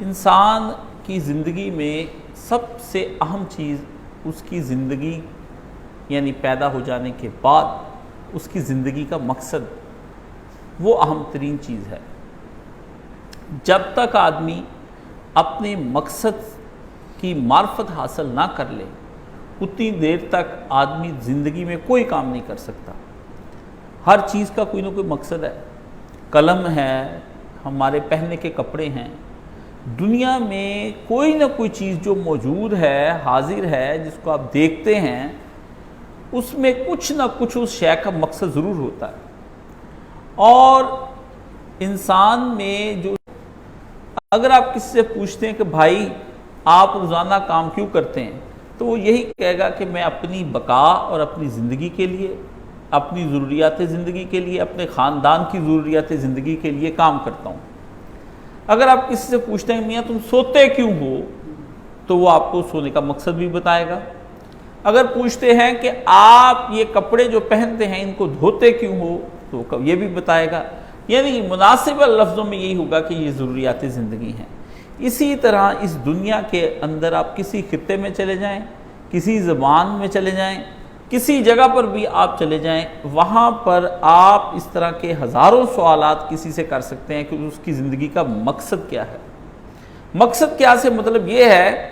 انسان کی زندگی میں سب سے اہم چیز اس کی زندگی یعنی پیدا ہو جانے کے بعد اس کی زندگی کا مقصد، وہ اہم ترین چیز ہے۔ جب تک آدمی اپنے مقصد کی معرفت حاصل نہ کر لے اتنی دیر تک آدمی زندگی میں کوئی کام نہیں کر سکتا۔ ہر چیز کا کوئی نہ کوئی مقصد ہے۔ قلم ہے، ہمارے پہننے کے کپڑے ہیں، دنیا میں کوئی نہ کوئی چیز جو موجود ہے، حاضر ہے، جس کو آپ دیکھتے ہیں، اس میں کچھ نہ کچھ اس شے کا مقصد ضرور ہوتا ہے۔ اور انسان میں جو اگر آپ کسی سے پوچھتے ہیں کہ بھائی آپ روزانہ کام کیوں کرتے ہیں، تو وہ یہی کہے گا کہ میں اپنی بقا اور اپنی زندگی کے لیے، اپنی ضروریات زندگی کے لیے، اپنے خاندان کی ضروریات زندگی کے لیے کام کرتا ہوں۔ اگر آپ کسی سے پوچھتے ہیں میاں تم سوتے کیوں ہو، تو وہ آپ کو سونے کا مقصد بھی بتائے گا۔ اگر پوچھتے ہیں کہ آپ یہ کپڑے جو پہنتے ہیں ان کو دھوتے کیوں ہو، تو یہ بھی بتائے گا۔ یعنی مناسب لفظوں میں یہی ہوگا کہ یہ ضروریات زندگی ہیں۔ اسی طرح اس دنیا کے اندر آپ کسی خطے میں چلے جائیں، کسی زبان میں چلے جائیں، کسی جگہ پر بھی آپ چلے جائیں، وہاں پر آپ اس طرح کے ہزاروں سوالات کسی سے کر سکتے ہیں کہ اس کی زندگی کا مقصد کیا ہے۔ مقصد کیا سے مطلب یہ ہے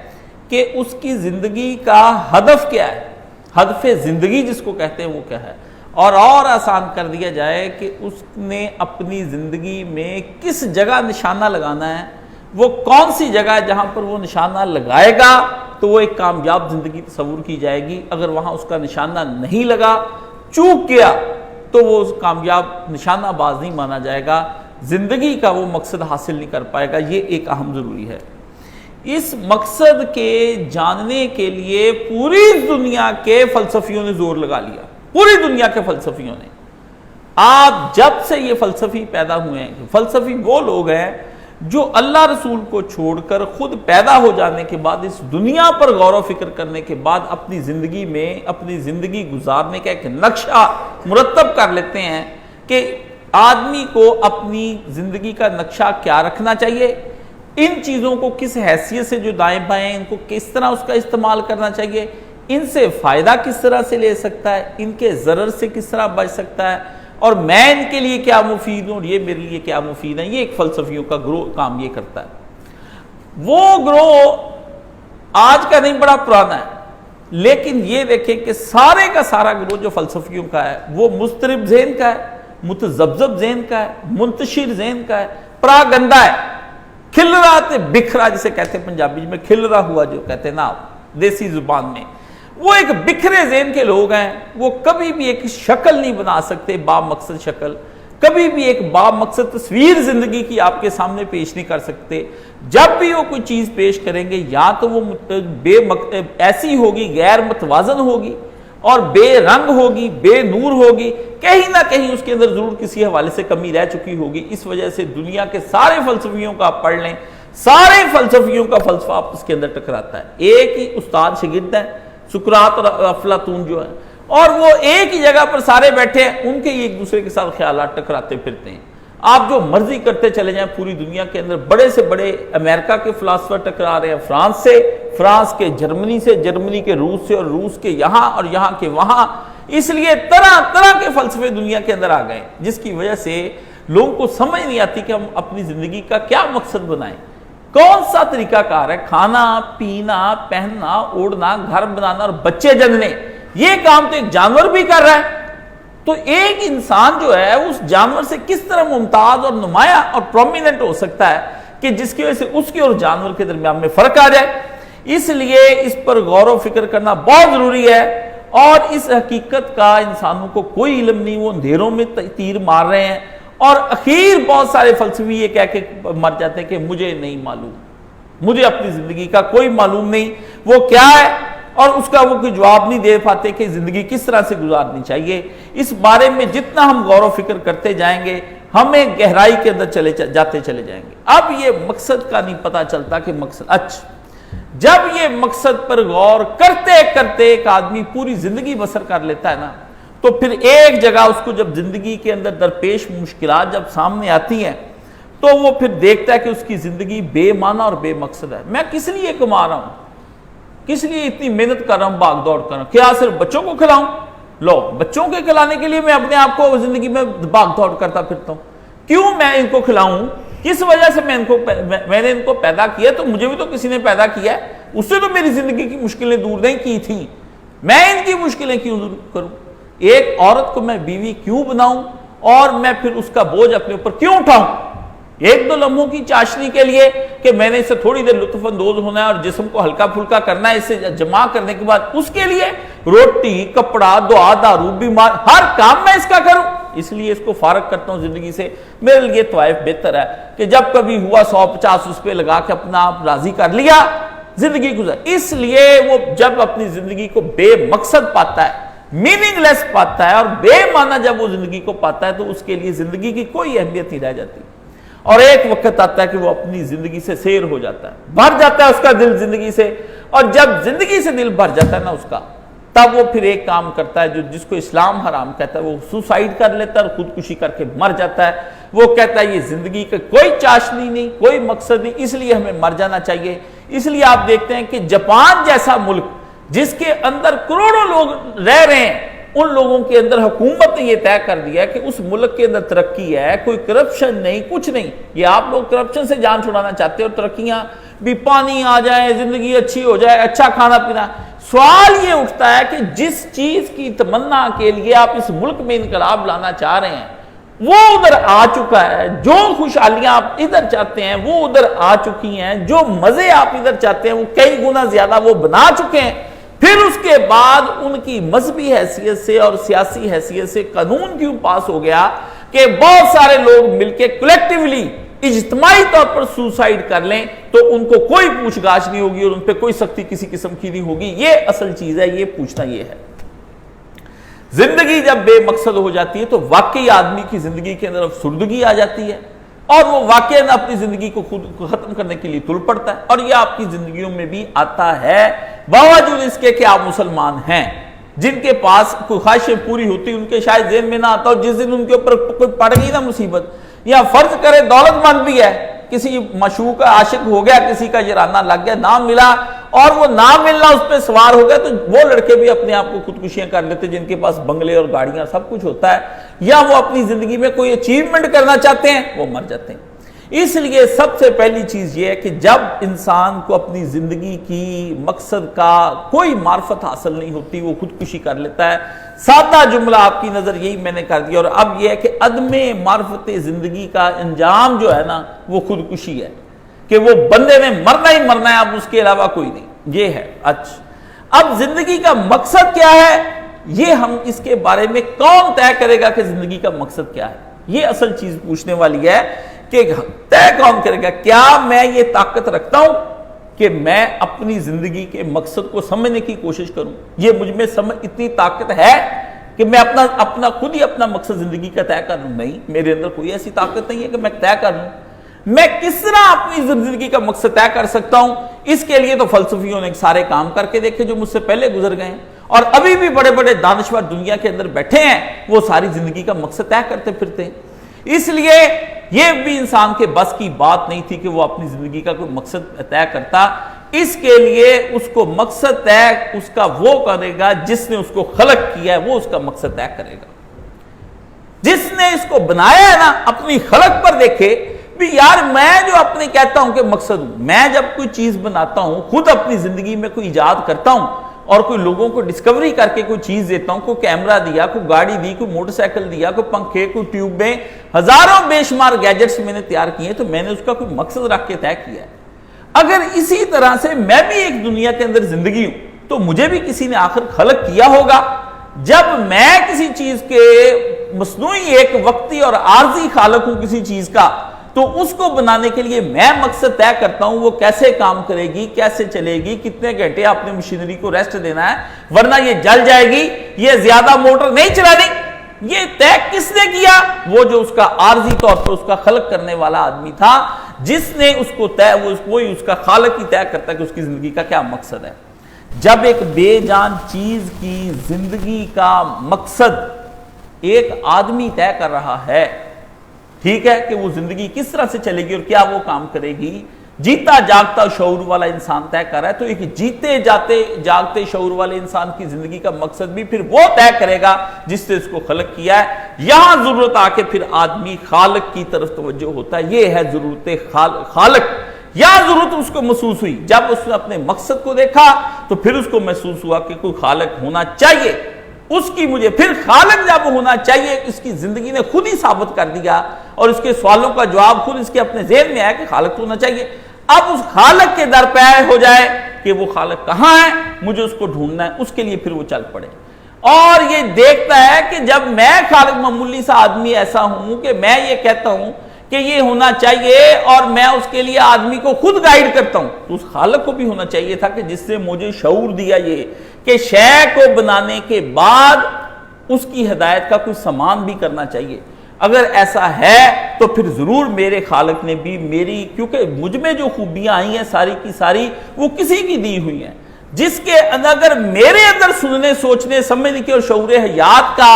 کہ اس کی زندگی کا ہدف کیا ہے، ہدف زندگی جس کو کہتے ہیں وہ کیا ہے، اور آسان کر دیا جائے کہ اس نے اپنی زندگی میں کس جگہ نشانہ لگانا ہے، وہ کون سی جگہ ہے جہاں پر وہ نشانہ لگائے گا تو وہ ایک کامیاب زندگی تصور کی جائے گی۔ اگر وہاں اس کا نشانہ نہیں لگا، چوک گیا، تو وہ کامیاب نشانہ باز نہیں مانا جائے گا، زندگی کا وہ مقصد حاصل نہیں کر پائے گا۔ یہ ایک اہم ضروری ہے۔ اس مقصد کے جاننے کے لیے پوری دنیا کے فلسفیوں نے زور لگا لیا، پوری دنیا کے فلسفیوں نے۔ آپ جب سے یہ فلسفی پیدا ہوئے ہیں، فلسفی وہ لوگ ہیں جو اللہ رسول کو چھوڑ کر خود پیدا ہو جانے کے بعد اس دنیا پر غور و فکر کرنے کے بعد اپنی زندگی میں اپنی زندگی گزارنے کا ایک نقشہ مرتب کر لیتے ہیں کہ آدمی کو اپنی زندگی کا نقشہ کیا رکھنا چاہیے، ان چیزوں کو کس حیثیت سے جو دائیں بائیں ان کو کس طرح اس کا استعمال کرنا چاہیے، ان سے فائدہ کس طرح سے لے سکتا ہے، ان کے ضرر سے کس طرح بچ سکتا ہے، اور میں ان کے لیے کیا مفید ہوں اور یہ میرے لیے کیا مفید ہے۔ یہ ایک فلسفیوں کا گروہ کام یہ کرتا ہے۔ وہ گروہ آج کا نہیں، بڑا پرانا ہے، لیکن یہ دیکھیں کہ سارے کا سارا گروہ جو فلسفیوں کا ہے وہ مضطرب ذہن کا ہے، متذبذب ذہن کا ہے، منتشر ذہن کا ہے، پراگندہ ہے، کھل رہا تے بکھرا جسے کہتے ہیں پنجابی میں، کھل رہا ہوا جو کہتے ہیں نا دیسی زبان میں، وہ ایک بکھرے ذہن کے لوگ ہیں۔ وہ کبھی بھی ایک شکل نہیں بنا سکتے، با مقصد شکل، کبھی بھی ایک با مقصد تصویر زندگی کی آپ کے سامنے پیش نہیں کر سکتے۔ جب بھی وہ کوئی چیز پیش کریں گے یا تو وہ ایسی ہوگی، غیر متوازن ہوگی اور بے رنگ ہوگی، بے نور ہوگی، کہیں نہ کہیں اس کے اندر ضرور کسی حوالے سے کمی رہ چکی ہوگی۔ اس وجہ سے دنیا کے سارے فلسفیوں کا آپ پڑھ لیں، سارے فلسفیوں کا فلسفہ آپس کے اندر ٹکراتا ہے۔ ایک ہی استاد شاگرد ہیں، سقراط اور افلاطون جو ہیں، اور وہ ایک ہی جگہ پر سارے بیٹھے ہیں، ان کے ایک دوسرے کے ساتھ خیالات ٹکراتے پھرتے ہیں۔ آپ جو مرضی کرتے چلے جائیں پوری دنیا کے اندر، بڑے سے بڑے امریکہ کے فلاسفر ٹکرا رہے ہیں فرانس سے، فرانس کے جرمنی سے، جرمنی کے روس سے، اور روس کے یہاں اور یہاں کے وہاں۔ اس لیے طرح طرح کے فلسفے دنیا کے اندر آ گئے، جس کی وجہ سے لوگوں کو سمجھ نہیں آتی کہ ہم اپنی زندگی کا کیا مقصد بنائیں، کون سا طریقہ کار ہے۔ کھانا، پینا، پہننا، اوڑھنا، گھر بنانا اور بچے جننے، یہ کام تو ایک جانور بھی کر رہا ہے۔ تو ایک انسان جو ہے اس جانور سے کس طرح ممتاز اور نمایاں اور پرومیننٹ ہو سکتا ہے کہ جس کی وجہ سے اس کے اور جانور کے درمیان میں فرق آ جائے۔ اس لیے اس پر غور و فکر کرنا بہت ضروری ہے، اور اس حقیقت کا انسانوں کو کوئی علم نہیں، وہ اندھیروں میں تیر مار رہے ہیں، اور اخیر بہت سارے فلسفی یہ کہہ کے مر جاتے ہیں کہ مجھے نہیں معلوم، مجھے اپنی زندگی کا کوئی معلوم نہیں، وہ کیا ہے، اور اس کا وہ کوئی جواب نہیں دے پاتے کہ زندگی کس طرح سے گزارنی چاہیے۔ اس بارے میں جتنا ہم غور و فکر کرتے جائیں گے، ہمیں گہرائی کے اندر جاتے چلے جائیں گے۔ اب یہ مقصد کا نہیں پتہ چلتا کہ مقصد، اچھا جب یہ مقصد پر غور کرتے کرتے ایک آدمی پوری زندگی بسر کر لیتا ہے نا، تو پھر ایک جگہ اس کو جب زندگی کے اندر درپیش مشکلات جب سامنے آتی ہیں، تو وہ پھر دیکھتا ہے کہ اس کی زندگی بے معنی اور بے مقصد ہے. میں کس لیے کما رہا ہوں, کس لیے اتنی محنت کر رہا ہوں, بھاگ دوڑ کر رہا ہوں؟ کیا صرف بچوں کو کھلاؤں؟ لو, بچوں کے کھلانے کے لیے میں اپنے آپ کو زندگی میں بھاگ دوڑ کرتا پھرتا ہوں. کیوں میں ان کو کھلاؤں؟ کس وجہ سے میں نے ان کو پیدا کیا؟ تو مجھے بھی تو کسی نے پیدا کیا ہے, اس سے تو میری زندگی کی مشکلیں دور نہیں کی تھیں, میں ان کی مشکلیں کیوں دور کروں؟ ایک عورت کو میں بیوی کیوں بناؤں اور میں پھر اس کا بوجھ اپنے اوپر کیوں اٹھاؤں؟ ایک دو لمحوں کی چاشنی کے لیے کہ میں نے اس سے تھوڑی دیر لطف اندوز ہونا ہے اور جسم کو ہلکا پھلکا کرنا ہے, اس سے جمع کرنے کے بعد اس کے لیے روٹی, کپڑا, دعا, دارو, بیمار, ہر کام میں اس کا کروں. اس لیے اس کو فارغ کرتا ہوں زندگی سے. میرے لیے طوائف بہتر ہے کہ جب کبھی ہوا 150 اس پہ لگا کے اپنا آپ راضی کر لیا, زندگی گزر. اس لیے وہ جب اپنی زندگی کو بے مقصد پاتا ہے, میننگ لیس پاتا ہے اور بے معنی جب وہ زندگی کو پاتا ہے, تو اس کے لیے زندگی کی کوئی اہمیت نہیں رہ جاتی. اور ایک وقت آتا ہے کہ وہ اپنی زندگی سے سیر ہو جاتا ہے, بھر جاتا ہے اس کا دل زندگی سے. اور جب زندگی سے دل بھر جاتا ہے نا اس کا, تب وہ پھر ایک کام کرتا ہے جس کو اسلام حرام کہتا ہے, وہ سوسائیڈ کر لیتا ہے اور خودکشی کر کے مر جاتا ہے. وہ کہتا ہے یہ زندگی کا کوئی چاشنی نہیں, کوئی مقصد نہیں, اس لیے ہمیں مر جانا چاہیے. اس لیے آپ دیکھتے ہیں کہ جاپان جیسا ملک جس کے اندر کروڑوں لوگ رہ رہے ہیں, ان لوگوں کے اندر حکومت نے یہ طے کر دیا ہے کہ اس ملک کے اندر ترقی ہے, کوئی کرپشن نہیں, کچھ نہیں. یہ آپ لوگ کرپشن سے جان چھڑانا چاہتے ہو, ترقیاں بھی پانی آ جائے, زندگی اچھی ہو جائے, اچھا کھانا پینا. سوال یہ اٹھتا ہے کہ جس چیز کی تمنا کے لیے آپ اس ملک میں انقلاب لانا چاہ رہے ہیں وہ ادھر آ چکا ہے, جو خوشحالیاں آپ ادھر چاہتے ہیں وہ ادھر آ چکی ہیں, جو مزے آپ ادھر چاہتے ہیں وہ کئی گنا زیادہ وہ بنا چکے ہیں. پھر اس کے بعد ان کی مذہبی حیثیت سے اور سیاسی حیثیت سے قانون کیوں پاس ہو گیا کہ بہت سارے لوگ مل کے کلیکٹیولی اجتماعی طور پر سوسائیڈ کر لیں تو ان کو کوئی پوچھ گاچھ نہیں ہوگی اور ان پہ کوئی سختی کسی قسم کی نہیں ہوگی. یہ اصل چیز ہے, یہ پوچھنا یہ ہے. زندگی جب بے مقصد ہو جاتی ہے تو واقعی آدمی کی زندگی کے اندر افسردگی آ جاتی ہے اور وہ واقعی اپنی زندگی کو خود ختم کرنے کے لیے تل پڑتا ہے. اور یہ آپ کی زندگیوں میں بھی آتا ہے, باوجود اس کے کہ آپ مسلمان ہیں. جن کے پاس کوئی خواہشیں پوری ہوتی ان کے شاید ذہن میں نہ آتا, اور جس دن ان کے اوپر کوئی پڑ گئی نا مصیبت, یا فرض کرے دولت مند بھی ہے, کسی معشوق کا عاشق ہو گیا, کسی کا جرانہ لگ گیا, نام ملا, اور وہ نام ملنا اس پہ سوار ہو گیا, تو وہ لڑکے بھی اپنے آپ کو خودکشیاں کر لیتے جن کے پاس بنگلے اور گاڑیاں سب کچھ ہوتا ہے, یا وہ اپنی زندگی میں کوئی اچیومنٹ کرنا چاہتے ہیں, وہ مر جاتے ہیں. اس لیے سب سے پہلی چیز یہ ہے کہ جب انسان کو اپنی زندگی کی مقصد کا کوئی معرفت حاصل نہیں ہوتی وہ خودکشی کر لیتا ہے. سادہ جملہ آپ کی نظر یہی میں نے کر دیا. اور اب یہ ہے کہ عدم معرفت زندگی کا انجام جو ہے نا وہ خودکشی ہے, کہ وہ بندے نے مرنا ہی مرنا ہے, اب اس کے علاوہ کوئی نہیں. یہ ہے. اچھا, اب زندگی کا مقصد کیا ہے, یہ ہم اس کے بارے میں کون طے کرے گا کہ زندگی کا مقصد کیا ہے؟ یہ اصل چیز پوچھنے والی ہے کہ طے کون کرے گا. کیا میں یہ طاقت رکھتا ہوں کہ میں اپنی زندگی کے مقصد کو سمجھنے کی کوشش کروں؟ یہ مجھ میں اتنی طاقت ہے کہ میں اپنا خود ہی اپنا مقصد زندگی کا طے کر لوں؟ نہیں, میرے اندر کوئی ایسی طاقت نہیں ہے کہ میں طے کر لوں. میں کس طرح اپنی زندگی کا مقصد طے کر سکتا ہوں؟ اس کے لیے تو فلسفیوں نے سارے کام کر کے دیکھے جو مجھ سے پہلے گزر گئے ہیں, اور ابھی بھی بڑے بڑے دانشور دنیا کے اندر بیٹھے ہیں, وہ ساری زندگی کا مقصد طے کرتے پھرتے ہیں. اس لیے یہ بھی انسان کے بس کی بات نہیں تھی کہ وہ اپنی زندگی کا کوئی مقصد طے کرتا. اس کے لیے اس کو مقصد طے اس کا وہ کرے گا جس نے اس کو خلق کیا ہے, وہ اس کا مقصد طے کرے گا. جس نے اس کو بنایا ہے نا, اپنی خلق پر دیکھے بھی, یار میں جو اپنے کہتا ہوں کہ مقصد ہوں, میں جب کوئی چیز بناتا ہوں, خود اپنی زندگی میں کوئی ایجاد کرتا ہوں اور کوئی لوگوں کو ڈسکوری کر کے کوئی چیز دیتا ہوں, کوئی کیمرہ دیا, کوئی گاڑی دی, کوئی موٹر سائیکل دیا, کوئی پنکھے, کوئی ٹیوبیں, ہزاروں بے شمار گیجٹس میں نے تیار کیے, تو میں نے اس کا کوئی مقصد رکھ کے طے کیا ہے. اگر اسی طرح سے میں بھی ایک دنیا کے اندر زندگی ہوں, تو مجھے بھی کسی نے آخر خلق کیا ہوگا. جب میں کسی چیز کے مصنوعی ایک وقتی اور عارضی خالق ہوں کسی چیز کا, تو اس کو بنانے کے لیے میں مقصد طے کرتا ہوں وہ کیسے کام کرے گی, کیسے چلے گی, کتنے گھنٹے آپ نے مشینری کو ریسٹ دینا ہے ورنہ یہ جل جائے گی, یہ زیادہ موٹر نہیں چلانی. یہ طے کس نے کیا؟ وہ جو اس کا عارضی طور پر اس کا خلق کرنے والا آدمی تھا, جس نے اس کو طے, وہی اس کا خالق ہی طے کرتا ہے کہ اس کی زندگی کا کیا مقصد ہے. جب ایک بے جان چیز کی زندگی کا مقصد ایک آدمی طے کر رہا ہے, ٹھیک ہے کہ وہ زندگی کس طرح سے چلے گی اور کیا وہ کام کرے گی، جیتا جاگتا شعور والا انسان طے کر رہا ہے۔ تو ایک جیتے جاگتے شعور والے انسان کی زندگی کا مقصد بھی پھر وہ طے کرے گا جس نے اس کو خلق کیا ہے۔ یہاں ضرورت آ کے پھر آدمی خالق کی طرف توجہ ہوتا ہے، یہ ہے ضرورت خالق۔ یہاں ضرورت اس کو محسوس ہوئی جب اس نے اپنے مقصد کو دیکھا، تو پھر اس کو محسوس ہوا کہ کوئی خالق ہونا چاہیے، اس کی مجھے پھر خالق جب ہونا چاہیے، اس کی زندگی نے خود ہی ثابت کر دیا اور اس کے سوالوں کا جواب خود اس کے اپنے ذہن میں آیا کہ خالق ہونا چاہیے۔ اب اس خالق کے در پہ ہو جائے کہ وہ خالق کہاں ہے، مجھے اس کو ڈھونڈنا ہے، اس کے لیے پھر وہ چل پڑے اور یہ دیکھتا ہے کہ جب میں خالق معمولی سا آدمی ایسا ہوں کہ میں یہ کہتا ہوں کہ یہ ہونا چاہیے اور میں اس کے لیے آدمی کو خود گائیڈ کرتا ہوں، تو اس خالق کو بھی ہونا چاہیے تھا کہ جس نے مجھے شعور دیا یہ کہ شے کو بنانے کے بعد اس کی ہدایت کا کوئی سامان بھی کرنا چاہیے۔ اگر ایسا ہے تو پھر ضرور میرے خالق نے بھی میری، کیونکہ مجھ میں جو خوبیاں آئی ہیں ساری کی ساری وہ کسی کی دی ہوئی ہیں، جس کے اگر میرے اندر سننے سوچنے سمجھنے کی اور شعور حیات کا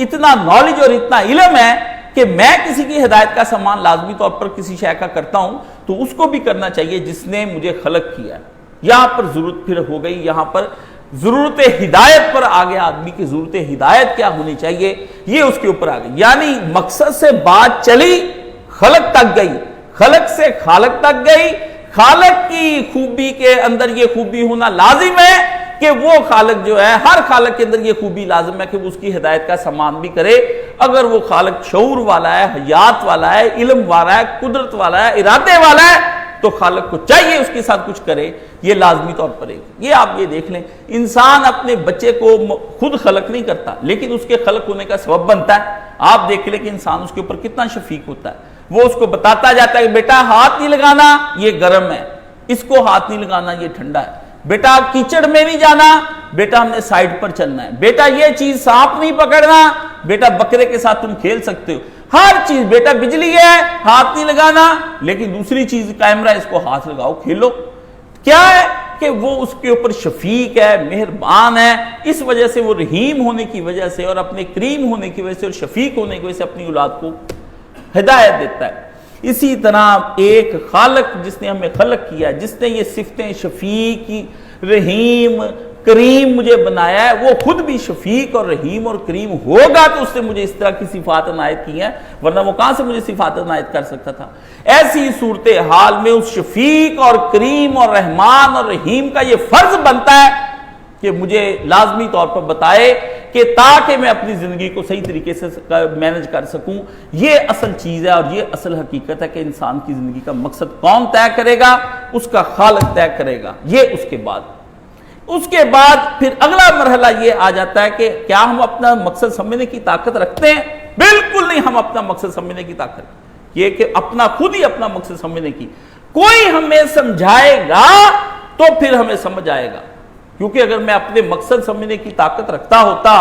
اتنا نالج اور اتنا علم ہے کہ میں کسی کی ہدایت کا سامان لازمی طور پر کسی شے کا کرتا ہوں، تو اس کو بھی کرنا چاہیے جس نے مجھے خلق کیا ہے۔ یہاں پر ضرورت پھر ہو گئی، یہاں پر ضرورت ہدایت پر آگے آدمی کی ضرورت ہدایت کیا ہونی چاہیے یہ اس کے اوپر آگئی، یعنی مقصد سے بات چلی خلق تک گئی، خلق سے خالق تک گئی۔ خالق کی خوبی کے اندر یہ خوبی ہونا لازم ہے کہ وہ خالق جو ہے، ہر خالق کے اندر یہ خوبی لازم ہے کہ وہ اس کی ہدایت کا سامان بھی کرے۔ اگر وہ خالق شعور والا ہے، حیات والا ہے، علم والا ہے، قدرت والا ہے، ارادے والا ہے، تو خالق کو چاہیے اس کے ساتھ کچھ کرے، یہ لازمی طور پر ہے۔ یہ آپ یہ دیکھ لیں، انسان اپنے بچے کو خود خلق نہیں کرتا لیکن اس کے خلق ہونے کا سبب بنتا ہے۔ آپ دیکھ لیں کہ انسان اس کے اوپر کتنا شفیق ہوتا ہے، وہ اس کو بتاتا جاتا ہے کہ بیٹا ہاتھ نہیں لگانا یہ گرم ہے، اس کو ہاتھ نہیں لگانا یہ ٹھنڈا ہے، بیٹا کیچڑ میں نہیں جانا، بیٹا ہم نے سائڈ پر چلنا ہے، بیٹا یہ چیز سانپ نہیں پکڑنا، بیٹا بکرے کے ساتھ تم کھیل سکتے ہو، ہر چیز، بیٹا بجلی ہے ہاتھ نہیں لگانا، لیکن دوسری چیز کیمرہ اس کو ہاتھ لگاؤ کھیلو۔ کیا ہے کہ وہ اس کے اوپر شفیق ہے، مہربان ہے، اس وجہ سے وہ رحیم ہونے کی وجہ سے اور اپنے کریم ہونے کی وجہ سے اور شفیق ہونے کی وجہ سے اپنی اولاد کو ہدایت دیتا ہے۔ اسی طرح ایک خالق جس نے ہمیں خلق کیا، جس نے یہ صفتیں شفیق، رحیم، کریم مجھے بنایا ہے، وہ خود بھی شفیق اور رحیم اور کریم ہوگا تو اس نے مجھے اس طرح کی صفات عنایت کی ہیں، ورنہ وہ کہاں سے مجھے صفات عنایت کر سکتا تھا۔ ایسی صورتحال میں اس شفیق اور کریم اور رحمان اور رحیم کا یہ فرض بنتا ہے کہ مجھے لازمی طور پر بتائے کہ تاکہ میں اپنی زندگی کو صحیح طریقے سے مینج کر سکوں۔ یہ اصل چیز ہے اور یہ اصل حقیقت ہے کہ انسان کی زندگی کا مقصد کون طے کرے گا؟ اس کا خالق طے کرے گا۔ یہ اس کے بعد پھر اگلا مرحلہ یہ آ جاتا ہے کہ کیا ہم اپنا مقصد سمجھنے کی طاقت رکھتے ہیں؟ بالکل نہیں، ہم اپنا مقصد سمجھنے کی طاقت، یہ کہ اپنا خود ہی اپنا مقصد سمجھنے کی، کوئی ہمیں سمجھائے گا تو پھر ہمیں سمجھ آئے گا، کیونکہ اگر میں اپنے مقصد سمجھنے کی طاقت رکھتا ہوتا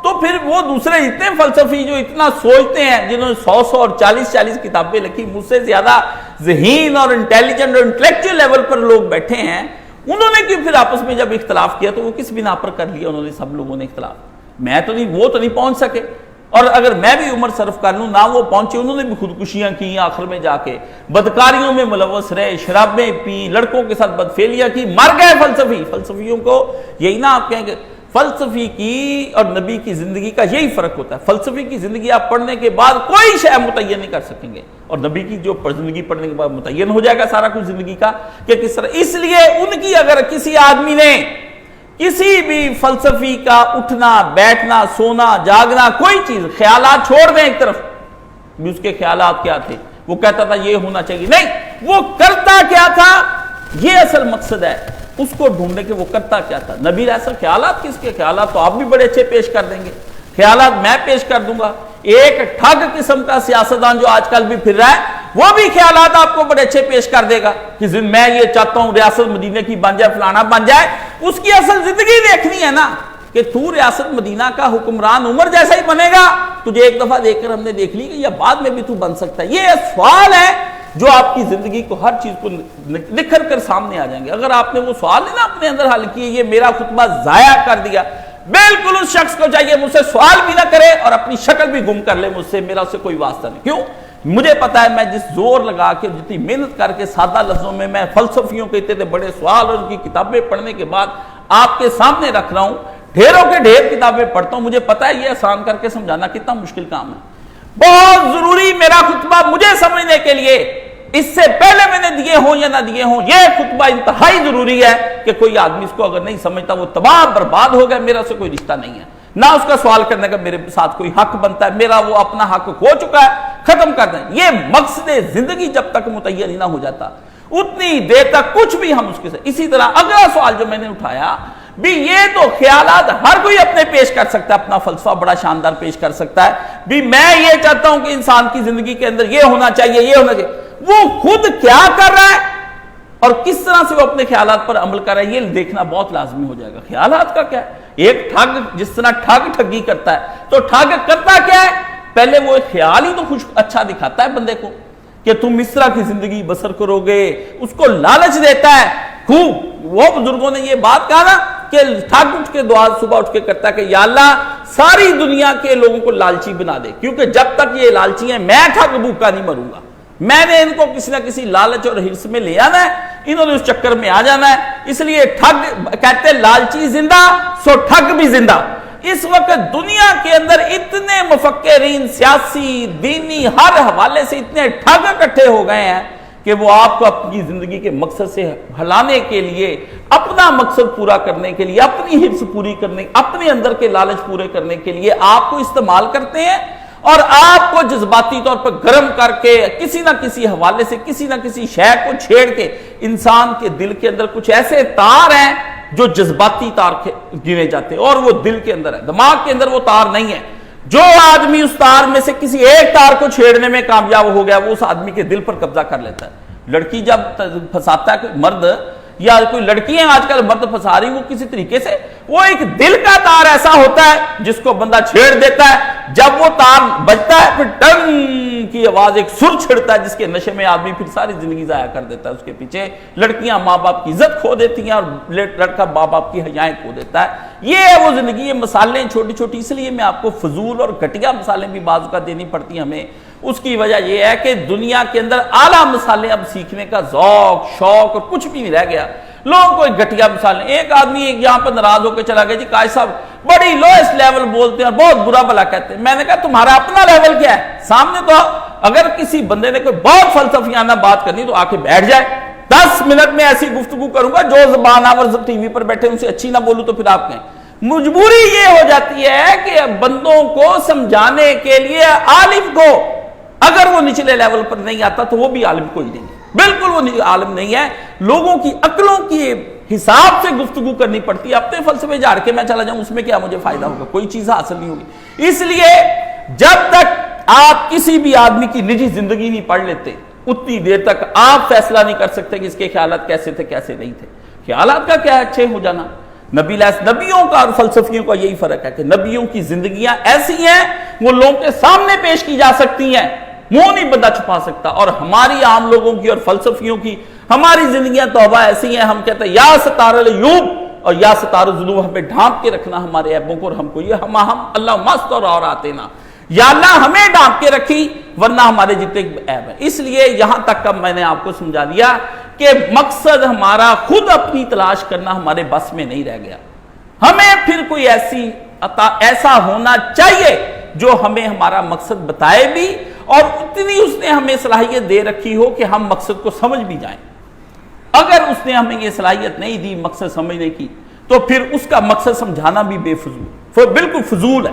تو پھر وہ دوسرے اتنے فلسفی جو اتنا سوچتے ہیں، جنہوں نے 100 اور 40 کتابیں لکھی، مجھ سے زیادہ ذہین اور انٹیلیجنٹ اور انٹلیکچوئل لیول پر لوگ بیٹھے ہیں، انہوں نے کیوں پھر آپس میں جب اختلاف کیا تو وہ کس بنا پر کر لیا انہوں نے؟ سب لوگوں نے اختلاف، میں تو نہیں، وہ تو نہیں پہنچ سکے، اور اگر میں بھی عمر صرف کر لوں نہ وہ پہنچے، انہوں نے بھی خودکشیاں کی، آخر میں جا کے بدکاریوں میں ملوث رہے، شرابیں پی، لڑکوں کے ساتھ بدفعلیاں کی، مر گئے فلسفیوں کو یہی نہ آپ کہیں گے فلسفی کی اور نبی کی زندگی کا یہی فرق ہوتا ہے۔ فلسفی کی زندگی آپ پڑھنے کے بعد کوئی شے متعین نہیں کر سکیں گے، اور نبی کی جو زندگی پڑھنے کے بعد متعین ہو جائے گا سارا کچھ زندگی کا کہ کس طرح۔ اس لیے ان کی اگر کسی آدمی نے کسی بھی فلسفی کا اٹھنا بیٹھنا سونا جاگنا کوئی چیز، خیالات چھوڑ دیں ایک طرف، بھی اس کے خیالات کیا تھے، وہ کہتا تھا یہ ہونا چاہیے، نہیں، وہ کرتا کیا تھا، یہ اصل مقصد ہے، اس کو ڈھونڈنے کے وہ کرتا کیا تھا۔ نبی ایسا خیالات کس کے؟ خیالات تو آپ بھی بڑے اچھے پیش کر دیں گے، خیالات میں پیش کر دوں گا۔ ایک ٹھگ قسم کا سیاستدان جو آج کل بھی پھر رہا ہے وہ بھی خیالات آپ کو بڑے اچھے پیش کر دے گا کہ میں یہ چاہتا ہوں ریاست مدینہ کی بن جائے، فلانا بن جائے۔ اس کی اصل زندگی دیکھنی ہے نا کہ تو ریاست مدینہ کا حکمران عمر جیسا ہی بنے گا، تجھے ایک دفعہ دیکھ کر ہم نے دیکھ لی کہ یا بعد میں بھی تو بن سکتا ہے۔ یہ سوال ہے جو آپ کی زندگی کو ہر چیز کو نکھر کر سامنے آ جائیں گے۔ اگر آپ نے وہ سوال نہیں نا اپنے اندر حل کیے، یہ میرا خطبہ ضائع کر دیا، بالکل اس شخص کو چاہیے مجھ سے سوال بھی نہ کرے اور اپنی شکل بھی گم کر لے مجھ سے، میرا اس سے کوئی واسطہ نہیں۔ کیوں؟ مجھے پتا ہے میں جس زور لگا کے جتنی محنت کر کے سادہ لفظوں میں فلسفیوں کے اتنے بڑے سوال اور ان کی کتابیں پڑھنے کے بعد آپ کے سامنے رکھ رہا ہوں، ڈھیروں کے ڈھیر کتابیں پڑھتا ہوں، مجھے پتا ہے یہ آسان کر کے سمجھانا کتنا مشکل کام ہے۔ بہت ضروری میرا خطبہ مجھے سمجھنے کے لیے، اس سے پہلے میں نے دیے ہوں یا نہ دیے ہوں، یہ خطبہ انتہائی ضروری ہے کہ کوئی آدمی اس کو اگر نہیں سمجھتا وہ تباہ برباد ہو گیا، میرا سے کوئی رشتہ نہیں ہے، نہ اس کا سوال کرنے کا میرے ساتھ کوئی حق بنتا ہے، میرا وہ اپنا حق کھو چکا ہے، ختم کر دیں۔ یہ مقصد زندگی جب تک متعین ہی نہ ہو جاتا اتنی دیر تک کچھ بھی ہم اس کے ساتھ۔ اسی طرح اگلا سوال جو میں نے اٹھایا بھی، یہ تو خیالات ہر کوئی اپنے پیش کر سکتا ہے، اپنا فلسفہ بڑا شاندار پیش کر سکتا ہے بھی میں یہ چاہتا ہوں کہ انسان کی زندگی کے اندر یہ ہونا چاہیے، یہ ہونا چاہیے۔ وہ خود کیا کر رہا ہے اور کس طرح سے وہ اپنے خیالات پر عمل کر رہا ہے یہ دیکھنا بہت لازمی ہو جائے گا۔ خیالات کا کیا ہے؟ ایک ٹھگ جس طرح ٹھگی کرتا ہے تو ٹھگ کرتا کیا ہے؟ پہلے وہ خیال ہی تو اچھا دکھاتا ہے بندے کو کہ تم اس طرح کی زندگی بسر کرو گے، اس کو لالچ دیتا ہے خوب۔ وہ بزرگوں نے یہ بات کہا نا کہ ٹھگ اٹھ کے دعا صبح اٹھ کے کرتا ہے کہ یا اللہ ساری دنیا کے لوگوں کو لالچی بنا دے، کیونکہ جب تک یہ لالچی ہیں میں ٹھگ بھوکا نہیں مروں گا، میں نے ان کو کسی نہ کسی لالچ اور حرص میں لے آنا ہے، انہوں نے اس چکر میں آ جانا ہے۔ اس لیے ٹھگ کہتے ہیں لالچی زندہ سو ٹھگ بھی زندہ۔ اس وقت دنیا کے اندر اتنے مفکرین، سیاسی، دینی، ہر حوالے سے اتنے ٹھگ اکٹھے ہو گئے ہیں کہ وہ آپ کو اپنی زندگی کے مقصد سے ہلانے کے لیے، اپنا مقصد پورا کرنے کے لیے، اپنی حرص پوری کرنے، اپنے اندر کے لالچ پورے کرنے کے لیے آپ کو استعمال کرتے ہیں اور آپ کو جذباتی طور پر گرم کر کے کسی نہ کسی حوالے سے کسی نہ کسی شے کو چھیڑ کے انسان کے دل کے اندر کچھ ایسے تار ہیں جو جذباتی تار گنے جاتے ہیں اور وہ دل کے اندر ہے، دماغ کے اندر وہ تار نہیں ہے۔ جو آدمی اس تار میں سے کسی ایک تار کو چھیڑنے میں کامیاب ہو گیا وہ اس آدمی کے دل پر قبضہ کر لیتا ہے۔ لڑکی جب پھنساتا ہے کوئی مرد یا کوئی لڑکیاں آج کل مرد پھنسا رہی وہ کسی طریقے سے، وہ ایک دل کا تار ایسا ہوتا ہے جس کو بندہ چھیڑ دیتا ہے، جب وہ تار بجتا ہے پھر ٹنگ کی آواز ایک سر چھڑتا ہے جس کے نشے میں آدمی پھر ساری زندگی ضائع کر دیتا ہے۔ اس کے پیچھے لڑکیاں ماں باپ کی عزت کھو دیتی ہیں اور لڑکا ماں باپ کی حیائیں کھو دیتا ہے۔ یہ ہے وہ زندگی، یہ مثالیں چھوٹی چھوٹی، اس لیے میں آپ کو فضول اور گھٹیا مثالیں بھی بعض کا دینی پڑتی ہیں ہمیں۔ اس کی وجہ یہ ہے کہ دنیا کے اندر اعلیٰ مثالیں اب سیکھنے کا ذوق، شوق اور کچھ بھی نہیں رہ گیا۔ لوگوں کو ایک گھٹیا مثالیں، ایک آدمی ایک یہاں پر ناراض ہو کے چلا گیا، جی قائد صاحب بڑی لوئسٹ لیول بولتے ہیں اور بہت برا بھلا کہتے ہیں۔ میں نے کہا تمہارا اپنا لیول کیا ہے؟ سامنے تو اگر کسی بندے نے کوئی بہت فلسفیانہ بات کرنی تو آ کے بیٹھ جائے، 10 منٹ میں ایسی گفتگو کروں گا جو زبان آور ٹی وی پر بیٹھے ان سے اچھی نہ بولوں تو پھر آپ کہیں۔ مجبوری یہ ہو جاتی ہے کہ بندوں کو سمجھانے کے لیے عالم کو اگر وہ نچلے لیول پر نہیں آتا تو وہ بھی عالم کوئی نہیں، بالکل وہ عالم نہیں ہے۔ لوگوں کی عقلوں کی حساب سے گفتگو کرنی پڑتی ہے۔ اپنے فلسفے جھاڑ کے میں چلا جاؤں اس میں کیا مجھے فائدہ ہوگا؟ کوئی چیز حاصل نہیں ہوگی۔ اس لیے جب تک آپ کسی بھی آدمی کی نجی زندگی نہیں پڑھ لیتے اتنی دیر تک آپ فیصلہ نہیں کر سکتے کہ اس کے خیالات کیسے تھے کیسے نہیں تھے۔ خیالات کا کیا ہے؟ اچھے ہو جانا۔ نبیوں کا اور فلسفیوں کا یہی فرق ہے کہ نبیوں کی زندگیاں ایسی ہیں وہ لوگوں کے سامنے پیش کی جا سکتی ہیں، منہ نہیں بندہ چھپا سکتا، اور ہماری عام لوگوں کی اور فلسفیوں کی ہماری زندگیاں توبہ ایسی ہیں، ہم کہتے ہیں یا ستار العیوب اور یا ستار الذنوب، ہمیں ڈھانپ کے رکھنا ہمارے عیبوں کو اور ہم کو یہ ہم اللہ مستور اور آتے نا، یا اللہ ہمیں ڈھانپ کے رکھی ورنہ ہمارے جتنے عیب ہیں۔ اس لیے یہاں تک کا میں نے آپ کو سمجھا دیا کہ مقصد ہمارا خود اپنی تلاش کرنا ہمارے بس میں نہیں رہ گیا، ہمیں پھر کوئی ایسا ہونا چاہیے جو ہمیں ہمارا مقصد بتائے بھی اور اتنی اس نے ہمیں صلاحیت دے رکھی ہو کہ ہم مقصد کو سمجھ بھی جائیں۔ اگر اس نے ہمیں یہ صلاحیت نہیں دی مقصد سمجھنے کی تو پھر اس کا مقصد سمجھانا بھی بے فضول، بالکل فضول ہے،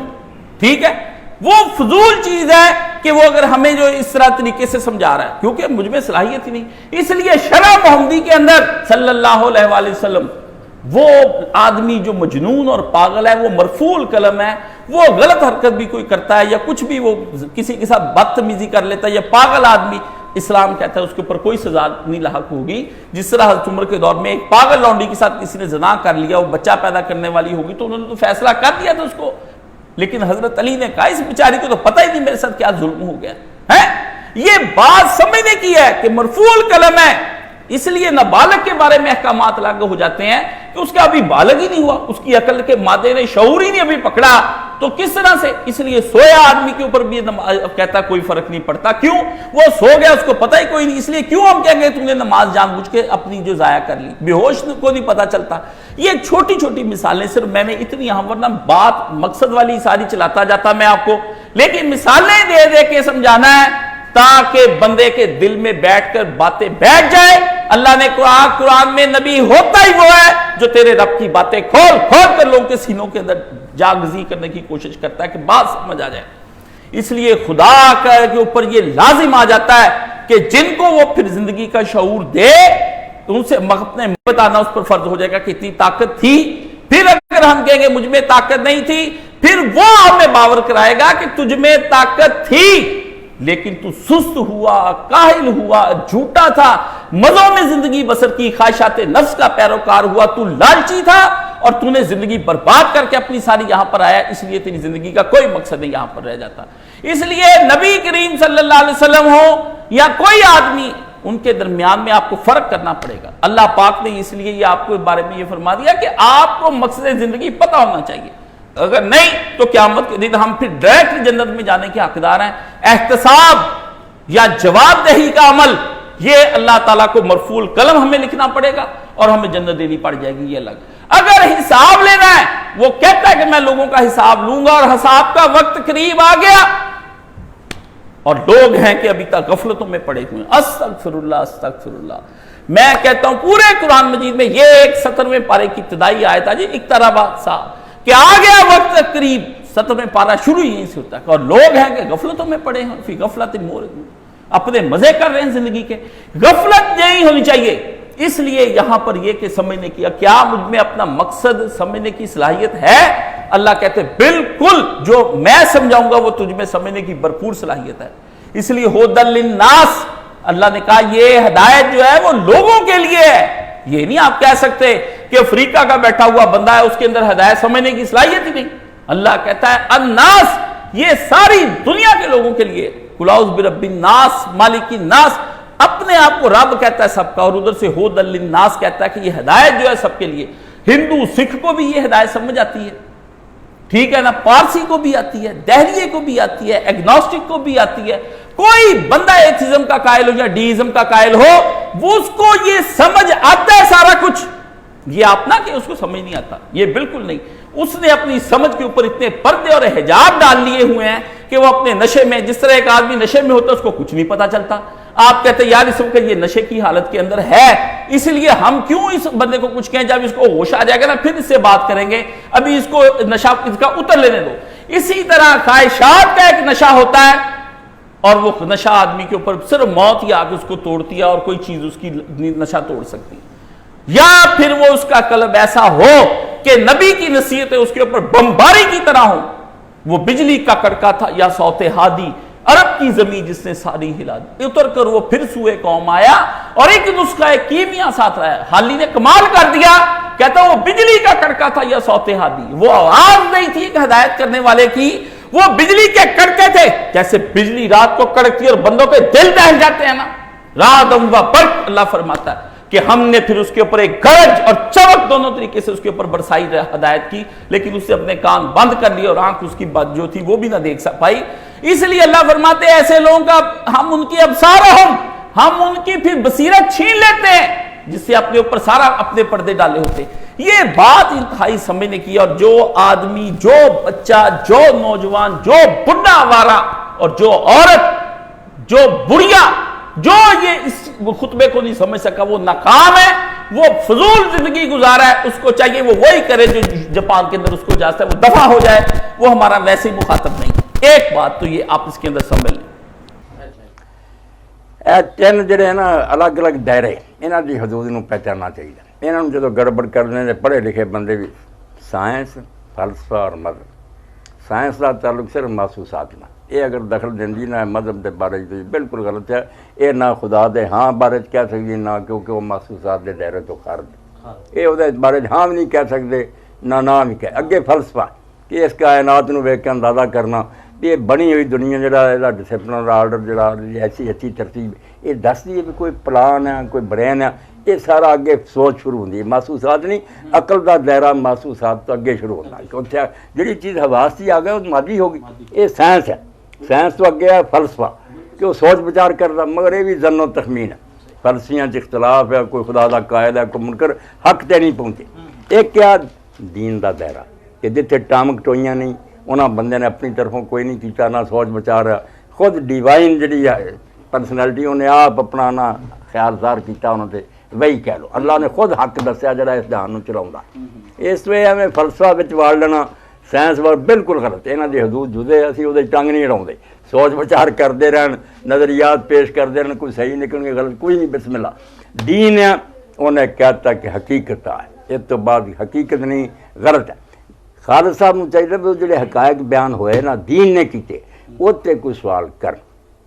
ٹھیک ہے؟ وہ فضول چیز ہے کہ وہ اگر ہمیں جو اس طرح طریقے سے سمجھا رہا ہے کیونکہ مجھ میں صلاحیت ہی نہیں۔ اس لیے شرع محمدی کے اندر صلی اللہ علیہ وآلہ وسلم وہ آدمی جو مجنون اور پاگل ہے، وہ مرفوع القلم ہے، وہ غلط حرکت بھی کوئی کرتا ہے یا کچھ بھی وہ کسی کے ساتھ بدتمیزی کر لیتا ہے یا پاگل آدمی، اسلام کہتا ہے اس کے اوپر کوئی سزا نہیں لاحق ہوگی۔ جس طرح حضرت عمر کے دور میں ایک پاگل لونڈی کے ساتھ کسی نے زنا کر لیا، وہ بچہ پیدا کرنے والی ہوگی تو انہوں نے تو فیصلہ کر دیا تھا اس کو، لیکن حضرت علی نے کہا اس بیچاری کو تو پتہ ہی نہیں میرے ساتھ کیا ظلم ہو گیا ہے۔ یہ بات سمجھنے کی ہے کہ مرفوع القلم ہے، اس لیے نابالغ کے بارے میں احکامات لاگو ہو جاتے ہیں کہ اس کا ابھی بالغ ہی نہیں ہوا، اس کی عقل کے مادے نے شعور ہی نہیں ابھی پکڑا تو کس طرح سے؟ اس لیے سویا آدمی کے اوپر بھی کہتا کوئی فرق نہیں پڑتا. کیوں؟ وہ سو گیا، اس کو پتہ ہی کوئی نہیں. اس لیے کیوں ہم کہیں گے تم نے نماز جان بوجھ کے اپنی جو ضائع کر لی؟ بے ہوش کو نہیں پتہ چلتا. یہ چھوٹی چھوٹی مثالیں صرف میں نے اتنی یہاں، ورنہ بات مقصد والی ساری چلاتا جاتا میں آپ کو، لیکن مثالیں دے دے کے سمجھانا ہے تاکہ بندے کے دل میں بیٹھ کر باتیں بیٹھ جائے. اللہ نے قرآن میں نبی ہوتا ہی وہ ہے جو تیرے رب کی باتیں کھول کھول کر لوگوں کے سینوں کے اندر جاگزی کرنے کی کوشش کرتا ہے کہ بات سمجھ آ جائے. اس لیے خدا کے اوپر یہ لازم آ جاتا ہے کہ جن کو وہ پھر زندگی کا شعور دے ان سے اپنے بتانا اس پر فرض ہو جائے گا کہ اتنی طاقت تھی. پھر اگر ہم کہیں گے مجھ میں طاقت نہیں تھی، پھر وہ ہمیں باور کرائے گا کہ تجھ میں طاقت تھی لیکن تو سست ہوا، کاہل ہوا، جھوٹا تھا، مزوں میں زندگی بسر کی، خواہشات نفس کا پیروکار ہوا، تو لالچی تھا اور تو نے زندگی برباد کر کے اپنی ساری یہاں پر آیا. اس لیے تیری زندگی کا کوئی مقصد نہیں یہاں پر رہ جاتا. اس لیے نبی کریم صلی اللہ علیہ وسلم ہو یا کوئی آدمی، ان کے درمیان میں آپ کو فرق کرنا پڑے گا. اللہ پاک نے اس لیے یہ آپ کو بارے میں یہ فرما دیا کہ آپ کو مقصد زندگی پتہ ہونا چاہیے. اگر نہیں تو قیامت کے دن ہم پھر ڈائریکٹ جنت میں جانے کے حقدار ہیں. احتساب یا جواب دہی کا عمل یہ اللہ تعالیٰ کو مرفوع القلم ہمیں لکھنا پڑے گا اور ہمیں جنت دینی پڑ جائے گی. یہ الگ. اگر حساب لینا ہے، وہ کہتا ہے کہ میں لوگوں کا حساب لوں گا اور حساب کا وقت قریب آ گیا اور لوگ ہیں کہ ابھی تک غفلتوں میں پڑے ہوئے ہیں. استغفر اللہ استغفر اللہ. میں کہتا ہوں پورے قرآن مجید میں یہ ایک 17ویں پارے کی ابتدائی آیت ہے جی، اقترب الساعۃ، کہ آ گیا وقت قریب. 17ویں پارہ شروع یہیں سے ہوتا ہے اور لوگ ہیں کہ غفلتوں میں پڑے ہیں، فی غفلت مورد، اپنے مزے کر رہے ہیں زندگی کے. غفلت نہیں ہونی چاہیے. اس لیے یہاں پر یہ کہ سمجھنے کی کیا مجھ میں اپنا مقصد سمجھنے کی صلاحیت ہے؟ اللہ کہتے ہیں بالکل، جو میں سمجھاؤں گا وہ تجھ میں سمجھنے کی بھرپور صلاحیت ہے. اس لیے ھدی للناس، اللہ نے کہا یہ ہدایت جو ہے وہ لوگوں کے لیے ہے. یہ نہیں آپ کہہ سکتے کہ افریقہ کا بیٹھا ہوا بندہ ہے اس کے اندر ہدایت سمجھنے کی صلاحیت ہی نہیں. اللہ کہتا ہے الناس، یہ ساری دنیا کے لوگوں کے لیے. قل اعوذ برب الناس مالک الناس، اپنے آپ کو رب کہتا ہے سب کا، اور ادھر سے ھدی للناس کہتا ہے کہ یہ ہدایت جو ہے سب کے لیے. ہندو سکھ کو بھی یہ ہدایت سمجھ آتی ہے، ٹھیک ہے نا، پارسی کو بھی آتی ہے، دہریے کو بھی آتی ہے، ایگنوسٹک کو بھی آتی ہے. کوئی بندہ ایتھیزم کا قائل ہو یا ڈیزم کا قائل ہو، وہ اس کو یہ سمجھ آتا ہے سارا کچھ. یہ آپ نہ کہ اس کو سمجھ نہیں آتا، یہ بالکل نہیں. اس نے اپنی سمجھ کے اوپر اتنے پردے اور حجاب ڈال لیے ہوئے ہیں کہ وہ اپنے نشے میں، جس طرح ایک آدمی نشے میں ہوتا ہے اس کو کچھ نہیں پتا چلتا. آپ کہتے ہیں یار اس وقت یہ نشے کی حالت کے اندر ہے، اس لیے ہم کیوں اس بندے کو کچھ کہیں، جب اس کو ہوش آ جائے گا نا پھر اس سے بات کریں گے، ابھی اس کو نشہ اس کا اتر لینے دو. اسی طرح خواہشات کا ایک نشہ ہوتا ہے اور وہ نشہ آدمی کے اوپر صرف موت ہی آ کے اس کو توڑتی ہے اور کوئی چیز اس کی نشہ توڑ سکتی ہے. یا پھر وہ اس کا قلب ایسا ہو کہ نبی کی نصیحتیں اس کے اوپر بمباری کی طرح ہوں. وہ بجلی کا کڑکا تھا یا صوت ہادی، عرب کی زمین جس نے ساری ہلا دی. اتر کر وہ پھر سوئے قوم آیا اور ایک نسخہ کیمیا ساتھ رہا ہے. حالی نے کمال کر دیا، کہتا وہ بجلی کا کڑکا تھا یا صوت ہادی. وہ آواز نہیں تھی کہ ہدایت کرنے والے کی، وہ بجلی کے کڑکے تھے. جیسے بجلی رات کو کڑکتی ہے اور بندوں کے دل دہل جاتے ہیں نا، رات و برق. اللہ فرماتا ہے کہ ہم نے پھر اس کے اوپر ایک گرج اور چمک دونوں طریقے سے اس کے اوپر برسائی ہدایت کی، لیکن اس سے اپنے کان بند کر لیے اور آنکھ اس کی بات جو تھی وہ بھی نہ دیکھ پائی. اس لیے اللہ فرماتے ہیں ایسے لوگوں کا ہم ان کی ابصارہم، ہم ان کی پھر بصیرت چھین لیتے ہیں جس سے اپنے اوپر سارا اپنے پردے ڈالے ہوتے. یہ بات انتہائی سمجھنے کی. اور جو آدمی، جو بچہ، جو نوجوان، جو بڑھا آوارہ اور جو عورت، جو بڑھیا، جو یہ اس خطبے کو نہیں سمجھ سکا وہ ناکام ہے، وہ فضول زندگی گزارا ہے. اس کو چاہیے وہ وہی کرے جو جاپان کے اندر اس کو جاتا ہے، وہ دفع ہو جائے، وہ ہمارا ویسے ہی مخاطب نہیں. ایک بات تو یہ آپ اس کے اندر سمجھ لیں، تین جڑے ہیں نا الگ الگ دائرے، انہاں دی حدود نو پہچاننا چاہیے. انہاں نوں جدو گڑبڑ کرنے دے پڑھے لکھے بندے بھی سائنس، فلسفہ اور مذہب. سائنس کا تعلق صرف محسوسات نہ، یہ اگر دخل دیندی نہ مذہب دے بارے تو بالکل غلط ہے. یہ نہ خدا دے ہاں بارے کہہ سکتی نہ، کیونکہ وہ محسوسات دے دائرے تو خارج. یہ وہ بارے ہاں بھی نہیں کہہ سکتے نہ بھی کہہ. اگے فلسفہ کہ اس کائنات نو ویکھ کے اندازہ کرنا یہ بنی ہوئی دنیا جہاں ڈسپلن آرڈر جہاں ایسی اچھی ترتیب یہ دس دی ہے بھی کوئی پلان ہے، کوئی برین ہے. یہ سارا اگے سوچ شروع ہوتی ہے، محسوسات نہیں، عقل کا دائرہ محسوسات تو اگے شروع ہوتا ہے، جہی چیز حواس کی آ گئی وہ مادی ہوگی، یہ سائنس ہے، سائنس تو اگے ہے فلسفہ کہ وہ سوچ بچار کرتا، مگر یہ بھی ظن و تخمین ہے، فلسفیاں اختلاف ہے، کوئی خدا دا قائل ہے، کوئی منکر، حق تے نہیں پہنچے۔ ایک کیا دین دا دائرہ کہ جتنے ٹامک ٹوئیاں نہیں انہاں بندے نے اپنی طرفوں کوئی نہیں کیتا، نہ سوچ بچار ہے، خود ڈیوائن جڑی ہے پرسنالٹی انہیں آپ اپنا نہ خیال زار کیتا انہوں نے، وہی کہہ لو اللہ نے خود حق دسیا جڑا اس دھیان چلاؤں، اس وے ہمیں فلسفہ بچ واڑ لینا سائنس وال بالکل غلط، یہاں دی حدود جدے، اسی وہ ٹنگ نہیں اڑاؤں، سوچ بچار کرتے رہن، نظریات پیش کرتے رہن، کوئی صحیح نکل گے غلط کوئی نہیں، بسم اللہ دین ہے انہیں کہتا کہ حقیقت ہے، اس تو بعد حقیقت نہیں غلط ہے۔ خالد صاحب کو چاہیے بھی جڑے حقائق بیان ہوئے نا دین نے کیتے اتنے کوئی سوال کر،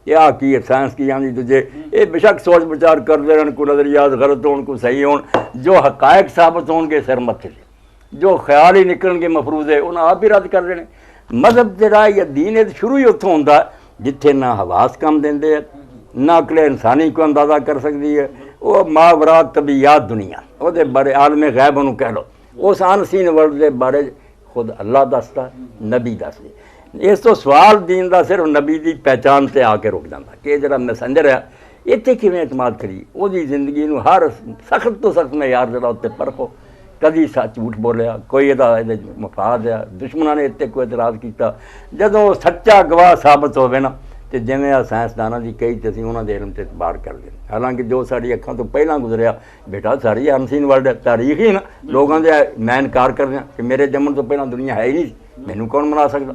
یہ کی سائنس کی آدھی تجھے یہ بے شک سوچ بچار کرتے رہن، کوئی نظریات غلط ہون کوئی صحیح ہون، جو حقائق ثابت ہون گے سر متھے سے، جو خیال ہی نکلن گے مفروضے انہیں آپ ہی رد کر دینے۔ مذہب جڑا یا دین شروع ہی اتوں ہوتا ہے جتھے نہ حواس کم دے نہ عقل انسانی کو اندازہ کر سکتی ہے، وہ ماورات طبیعات دنیا وہ بارے عالم غیب انہوں کہہ لو، اس انسین ورلڈ کے بارے خود اللہ دستا نبی دستے، اس تو سوال دین دا صرف نبی دی پہچان تے آ کے رک جاتا کہ جڑا میسنجر ہے اتنے کیویں اعتماد کری، وہ زندگی نو ہر سخت تو سخت معیار جڑا اتنے پرکھو، کدی سچ جھوٹ بولیا، کوئی یہ مفاد ہے، دشمنوں نے اتنے کوئی اعتراض کیتا، جدوں سچا گواہ ثابت ہوئے نا تو جویں سائنسدانوں کی کئی تے انہوں نے علم سے اعتبار کر دیں، حالانکہ جو ساری اکھاں تو پہلاں گزریا بیٹا ساری انسین ورلڈ ہے، تاریخ ہی نا لوگوں دے میں انکار کر دیا کہ میرے جمن تو پہلاں دنیا ہے ہی نہیں، مینوں کون منا سکتا،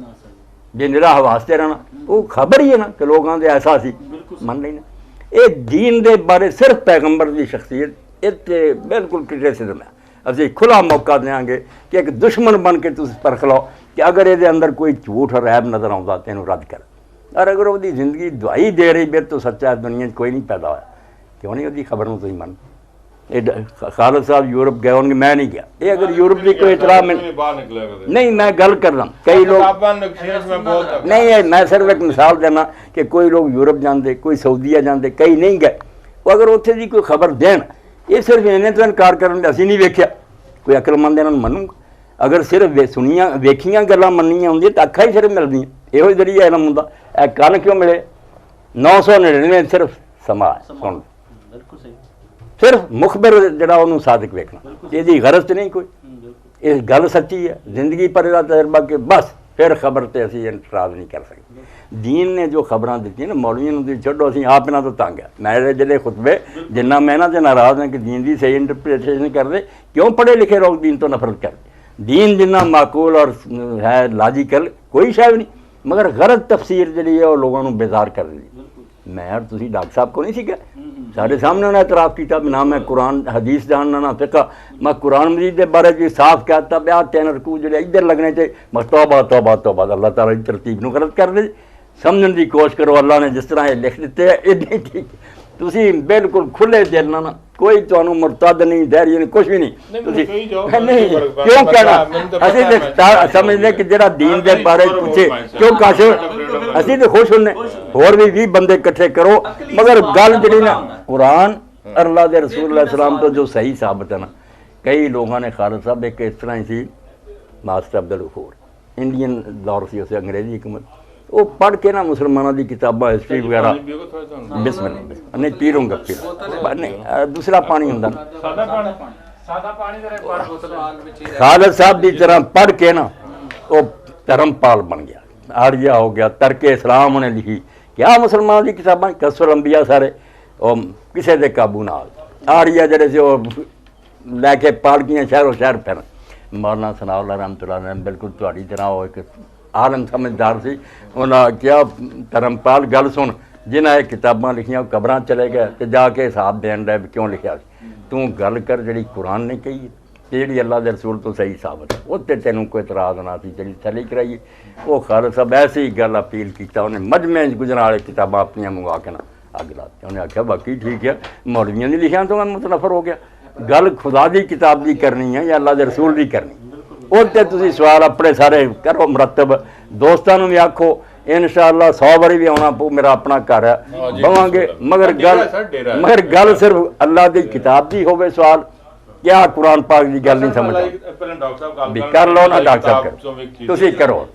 جی نرا حواستے رہنا وہ خبر ہی ہے نا کہ لوگوں دے ایسا سی من لینا۔ یہ دین دے بارے صرف پیغمبر کی شخصیت اتنے بالکل کرٹیسزم ہے، اسی کھلا موقع دیاں گے کہ ایک دشمن بن کے تسی پرکھ لو کہ اگر یہ اندر کوئی جھوٹ اور عیب نظر آتا تو انہوں رد کر، اور اگر وہ زندگی دعائی دے رہی بے تو سچا دنیا کوئی نہیں پیدا ہوا، کیوں نہیں وہ خبر تھی من۔ خالد صاحب یورپ گئے ہوں گے، میں نہیں گیا، یہ اگر یورپ کی کوئی اطلاع میں نہیں، میں گل کر رہا ہوں کئی لوگ نہیں، میں صرف ایک مثال دینا کہ کوئی لوگ یورپ جاندے، کوئی سعودیہ جاندے، کئی نہیں گئے، وہ اگر اتنے دی کوئی خبر دین یہ صرف انہیں تو انکار کرنے اسی نہیں ویکھیا، کوئی عقل مند انہوں منوں گا، اگر صرف سنیاں ویکھیاں گلاں مننیاں ہوندیاں تو اکھاں ہی صرف ملدیاں، یہ ذریعہ علم ہوندا، اے کان کیوں ملے؟ 999 صرف سما سن، صرف مخبر جڑا انہوں صادق ویکھنا، یہ غرض تو نہیں کوئی، یہ گل سچی ہے، زندگی پر دا تجربہ کہ بس پھر خبر تے اسی اعتراض نہیں کر سکتے۔ دین نے جو خبراں دیتی نا مولویوں نوں چھڈو، اسی آپ انہاں تو تنگ ہے، میرے جڑے خطبے جنہ میں انہاں تے ناراض ہیں کہ دین دی صحیح انٹرپریٹیشن کرتے، کیوں پڑھے لکھے لوگ دین تو نفرت کرتے، دین جنہ معقول اور ہے لاجیکل کوئی شے نہیں، مگر غلط تفسیر جڑی ہے وہ لوگوں نوں بیزار کر دی۔ میں یار تسی ڈاکٹر صاحب کو نہیں سیکھا، سارے سامنے انہیں اعتراف کیتا نہ میں قرآن حدیث جاننا نہ فقہ، میں قرآن مجید کے بارے بھی صاف کہتا پیا 3 رکوع جڑے ادھر لگنے چاہیے، میں توبہ توبہ توبہ، اللہ تعالیٰ کی ترتیب نو غلط کر دے، سمجھن کی کوشش کرو، اللہ نے جس طرح یہ لکھ دیتے ہیں یہ نہیں ٹھیک، تسی بالکل کھلے دل نہ کوئی تمہیں مرتد نہیں، دہری نہیں، کچھ بھی نہیں، نہیں کیوں کہنا اسی سمجھنے کہ جڑا دین دے بارے پوچھے کیوں کاش اسی تو خوش ہونے، اور بھی 20 بندے کٹھے کرو، مگر گل جڑی نا قرآن اور اللہ دے رسول علیہ السلام تو جو صحیح ثابت ہے نا، کئی لوگوں نے خالد صاحب ایک اس طرح ہی سی ماسٹر عبدالغفور انڈین دور سی اسے انگریزی حکومت، وہ پڑھ کے نا مسلمانوں کی کتاباں ہسٹری وغیرہ بسم اللہ نہیں پی لوں گا پھر نہیں دوسرا پانی ہوں خالد صاحب کی طرح پڑھ کے نا وہ دھرم پال بن گیا، آریہ ہو گیا، ترک اسلام انہیں لکھی، کیا مسلمانوں کی کتاباں کسر انبیاء سارے وہ کسے دے قابو نہ آریہ جڑے سے وہ لے کے پال گیا شہر و شہر پھر۔ مولانا ثناء اللہ رحمۃ اللہ علیہ بالکل تہاڈی طرح وہ ایک عالم سمجھدار سی، انہاں کیا دھرمپال گل سن جنہیں یہ کتاباں لکھیاں قبراں چلے گئے تو جا کے حساب دین رہے کیوں لکھیا تو گل کر جڑی قرآن نے کہی جڑی اللہ دے رسول تو صحیح ثابت ہے وہ تینوں کوئی اعتراض نہ سی، جڑی تھلی کرائیے وہ خالد صاحب ایسی گل اپیل کیتا، انہیں مجمع گزرن والے کتاباں اپنی منگوا کے نا اگ لاتی، انہیں آخیا باقی ٹھیک ہے مولویاں دی لکھیاں تو میں متنفر ہو گیا، گل خدا دی کتاب دی کرنی ہے یا اللہ دے رسول دی کرنی، وہ تے تسی سوال اپنے سارے کرو مرتب، دوستانوں بھی آکھو ਇਨਸ਼ਾਅੱਲਾ 100 ਵਾਰੀ ਵੀ ਆਉਣਾ ਪਊ, ਮੇਰਾ ਆਪਣਾ ਘਰ ਹੈ, ਬਵਾਂਗੇ। ਮਗਰ ਗੱਲ ਸਿਰਫ ਅੱਲਾ ਦੀ ਕਿਤਾਬ ਦੀ ਹੋਵੇ ਸਵਾਲ, ਕਿਆ ਕੁਰਾਨ ਪਾਕ ਦੀ ਗੱਲ ਨਹੀਂ ਸਮਝ ਪਹਿਲਾਂ ਡਾਕਟਰ ਸਾਹਿਬ ਗੱਲ ਵੀ ਕਰ ਲਓ ਨਾ ਡਾਕਟਰ ਸਾਹਿਬ, ਤੁਸੀਂ ਕਰੋ।